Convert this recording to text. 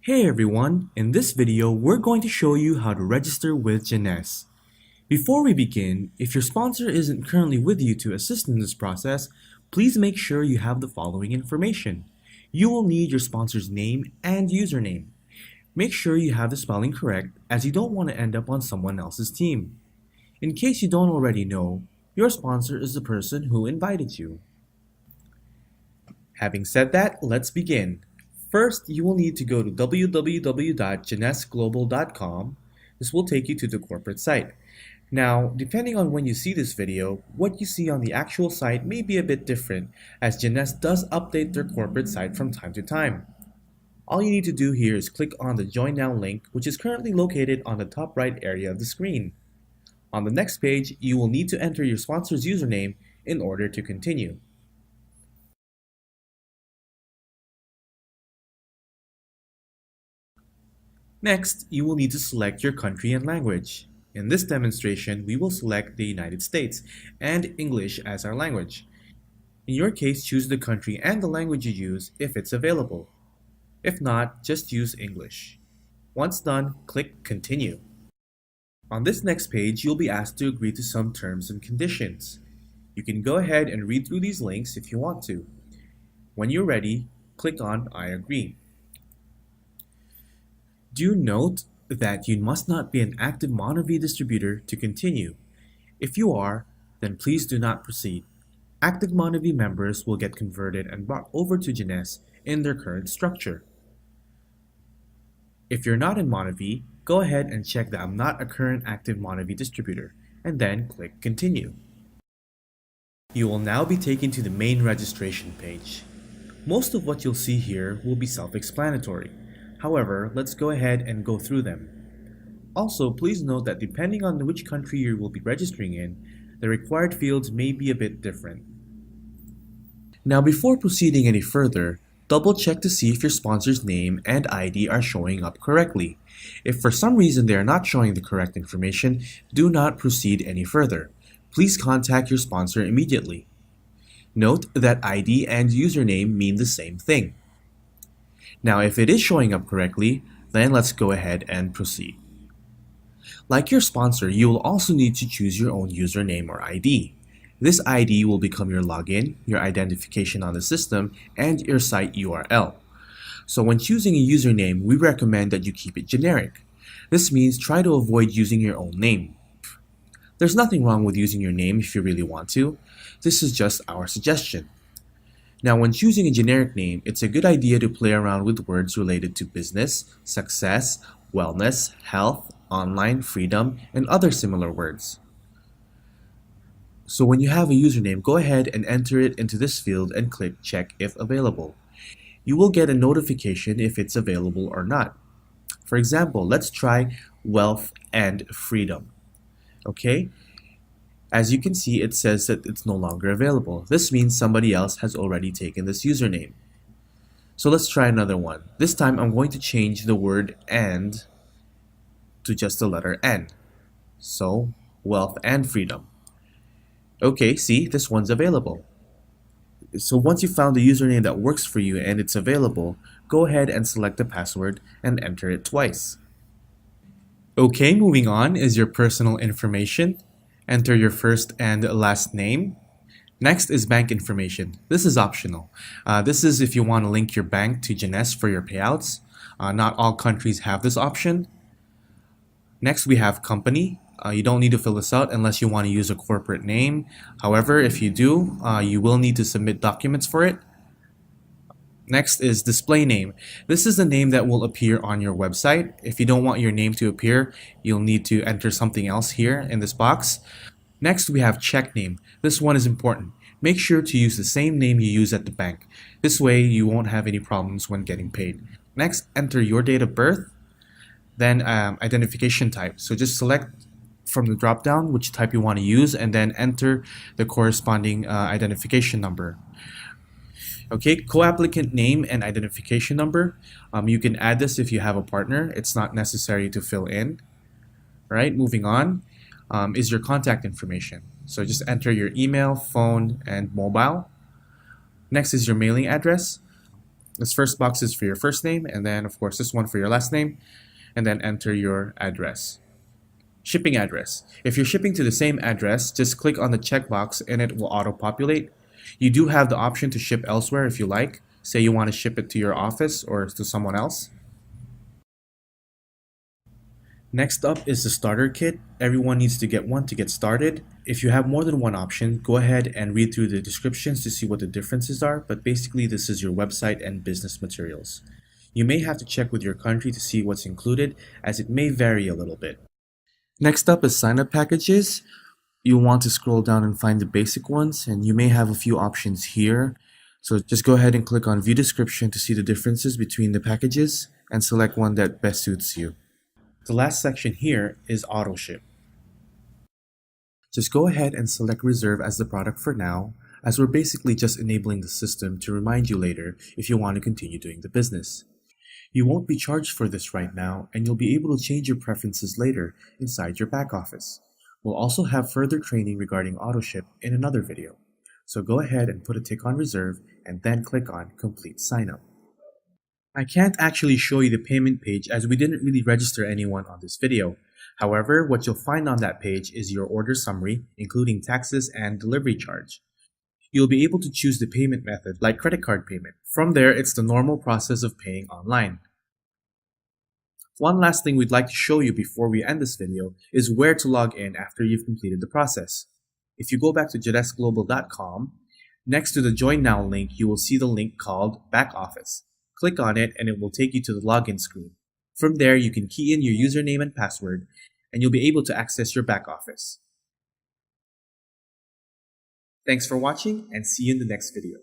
Hey everyone, in this video we're going to show you how to register with Jeunesse. Before we begin, if your sponsor isn't currently with you to assist in this process, please make sure you have the following information. You will need your sponsor's name and username. Make sure you have the spelling correct as you don't want to end up on someone else's team. In case you don't already know, your sponsor is the person who invited you. Having said that, let's begin. First, you will need to go to www.jeunesseglobal.com. This will take you to the corporate site. Now, depending on when you see this video, what you see on the actual site may be a bit different, as Jeunesse does update their corporate site from time to time. All you need to do here is click on the Join Now link, which is currently located on the top right area of the screen. On the next page, you will need to enter your sponsor's username in order to continue. Next, you will need to select your country and language. In this demonstration, we will select the United States and English as our language. In your case, choose the country and the language you use if it's available. If not, just use English. Once done, click Continue. On this next page, you'll be asked to agree to some terms and conditions. You can go ahead and read through these links if you want to. When you're ready, click on I agree. Do note that you must not be an active MonaV distributor to continue. If you are, then please do not proceed. Active MonaV members will get converted and brought over to Jeunesse in their current structure. If you're not in MonaV, go ahead and check that I'm not a current active MonaV distributor, and then click Continue. You will now be taken to the main registration page. Most of what you'll see here will be self-explanatory. However, let's go ahead and go through them. Also, please note that depending on which country you will be registering in, the required fields may be a bit different. Now, before proceeding any further, double check to see if your sponsor's name and ID are showing up correctly. If for some reason they are not showing the correct information, do not proceed any further. Please contact your sponsor immediately. Note that ID and username mean the same thing. Now, if it is showing up correctly, then let's go ahead and proceed. Like your sponsor, you will also need to choose your own username or ID. This ID will become your login, your identification on the system, and your site URL. So when choosing a username, we recommend that you keep it generic. This means try to avoid using your own name. There's nothing wrong with using your name if you really want to. This is just our suggestion. Now, when choosing a generic name, it's a good idea to play around with words related to business, success, wellness, health, online, freedom, and other similar words. So when you have a username, go ahead and enter it into this field and click Check if available. You will get a notification if it's available or not. For example, let's try wealth and freedom. Okay? As you can see, it says that it's no longer available. This means somebody else has already taken this username. So let's try another one. This time I'm going to change the word and to just the letter N. So, wealth and freedom. Okay, see, this one's available. So once you found the username that works for you and it's available, go ahead and select the password and enter it twice. Okay, moving on is your personal information. Enter your first and last name. Next is bank information. This is optional. This is if you want to link your bank to Jeunesse for your payouts. Not all countries have this option. Next, we have company. You don't need to fill this out unless you want to use a corporate name. However, if you do, you will need to submit documents for it. Next is display name. This is the name that will appear on your website. If you don't want your name to appear, you'll need to enter something else here in this box. Next, we have check name. This one is important. Make sure to use the same name you use at the bank. This way, you won't have any problems when getting paid. Next, enter your date of birth, then identification type. So just select from the drop-down which type you want to use and then enter the corresponding identification number. Okay, co-applicant name and identification number. You can add this if you have a partner. It's not necessary to fill in. Right, moving on is your contact information. So just enter your email, phone, and mobile. Next is your mailing address. This first box is for your first name, and then of course this one for your last name, and then enter your address. Shipping address. If you're shipping to the same address, just click on the checkbox and it will auto-populate. You do have the option to ship elsewhere if you like. Say you want to ship it to your office or to someone else. Next up is the starter kit. Everyone needs to get one to get started. If you have more than one option, go ahead and read through the descriptions to see what the differences are, but basically this is your website and business materials. You may have to check with your country to see what's included, as it may vary a little bit. Next up is sign-up packages. You'll want to scroll down and find the basic ones, and you may have a few options here. So just go ahead and click on view description to see the differences between the packages and select one that best suits you. The last section here is auto ship. Just go ahead and select reserve as the product for now, as we're basically just enabling the system to remind you later if you want to continue doing the business. You won't be charged for this right now, and you'll be able to change your preferences later inside your back office. We'll also have further training regarding AutoShip in another video. So go ahead and put a tick on reserve and then click on complete sign-up. I can't actually show you the payment page as we didn't really register anyone on this video. However, what you'll find on that page is your order summary, including taxes and delivery charge. You'll be able to choose the payment method like credit card payment. From there, it's the normal process of paying online. One last thing we'd like to show you before we end this video is where to log in after you've completed the process. If you go back to JeunesseGlobal.com, next to the Join Now link, you will see the link called Back Office. Click on it and it will take you to the login screen. From there, you can key in your username and password, and you'll be able to access your back office. Thanks for watching, and see you in the next video.